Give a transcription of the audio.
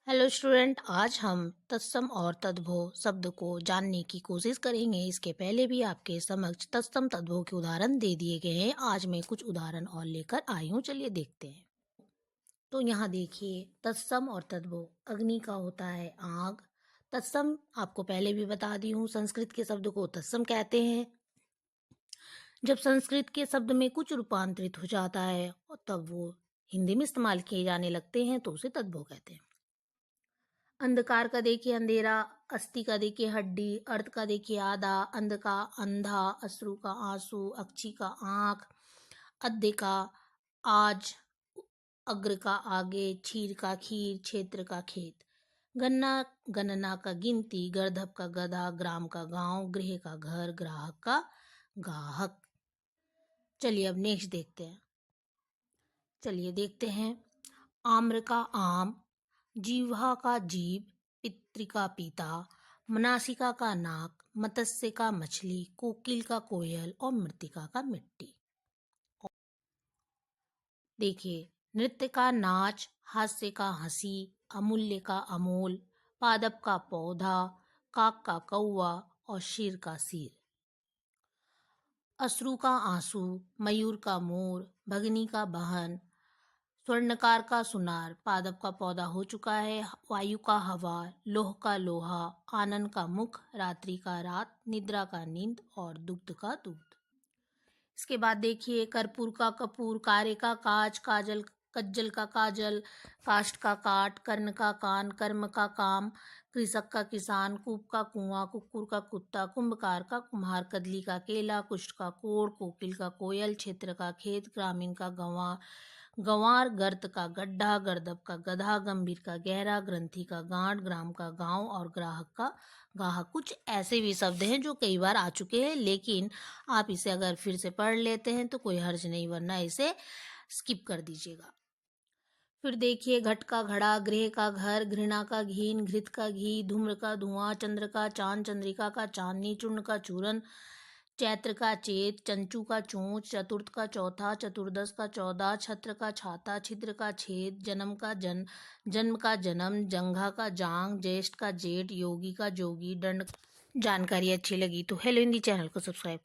Hello student, आज हम तत्सम और तद्भव शब्द को जानने की कोशिश करेंगे। इसके पहले भी आपके समक्ष तत्सम तद्भव के उदाहरण दे दिए गए हैं। आज मैं कुछ उदाहरण और लेकर आई हूँ, चलिए देखते हैं। तो यहाँ देखिए, तत्सम और तद्भव। अग्नि का होता है आग। तत्सम आपको पहले भी बता दी हूँ, संस्कृत के शब्द को तत्सम कहते हैं। जब संस्कृत के शब्द में कुछ रूपांतरित हो जाता है और तब वो हिंदी में इस्तेमाल किए जाने लगते हैं तो उसे तद्भव कहते हैं। अंधकार का देखिए अंधेरा, अस्थि का देखिए हड्डी, अर्थ का देखिए आधा, अंध का अंधा, अश्रु का आंसू, अक्षी का आंख, अध्य का आज, अग्र का आगे, क्षीर का खीर, क्षेत्र का खेत। गन्ना गणना का गिनती, गर्दभ का गधा, ग्राम का गांव, गृह का घर, ग्राहक का गाहक। चलिए अब नेक्स्ट देखते हैं। चलिए देखते हैं। आम्र का आम, जीवा का जीव, पितृ का पिता, मनासिका का नाक, मत्स्य का मछली, कोकिल का कोयल और मृत्तिका का मिट्टी। देखिए, नृत्य का नाच, हास्य का हंसी, अमूल्य का अमोल, पादप का पौधा, काक का कौवा और शीर का सिर। अश्रु का आंसू, मयूर का मोर, भगनी का बहन, स्वर्णकार का सुनार, पादप का पौधा हो चुका है, वायु का हवा, लोह का लोहा, आनंद का मुख, रात्रि का रात, निद्रा का नींद और दुग्ध का दूध। इसके बाद देखिए, कर्पूर का कपूर, कार्य का काज, काजल कज्जल का काजल, काष्ठ का काट, कर्ण का कान, कर्म का काम, कृषक का किसान, कूप का कुआं, कुक्कुर का कुत्ता, कुंभकार का कुम्हार, कदली का केला, कुष्ठ का कोड़, कोकिल का कोयल, क्षेत्र का खेत, ग्रामीण का गंवार, गर्त का गड्ढा, गर्दभ का गधा, गंभीर का गहरा, ग्रंथि का गांठ, ग्राम का गांव और ग्राहक का गाहक। कुछ ऐसे भी शब्द हैं जो कई बार आ चुके हैं, लेकिन आप इसे अगर फिर से पढ़ लेते हैं तो कोई हर्ज नहीं, वरना इसे स्किप कर दीजिएगा। फिर देखिए, घट का घड़ा, गृह का घर, घृणा का घीन, घृत का घी, धूम्र का धुआं, चंद्र का चांद, चंद्रिका का चांदनी, चूर्ण का चूरन, चैत्र का चेत, चंचू का चोंच, चतुर्थ का चौथा, चतुर्दश का 14, छत्र का छाता, छिद्र का छेद, जन्म का जन्म का जन्म, जंघा का जांग, ज्येष्ठ का जेठ, योगी का जोगी, दंड। जानकारी अच्छी लगी तो हेलो हिंदी चैनल को सब्सक्राइब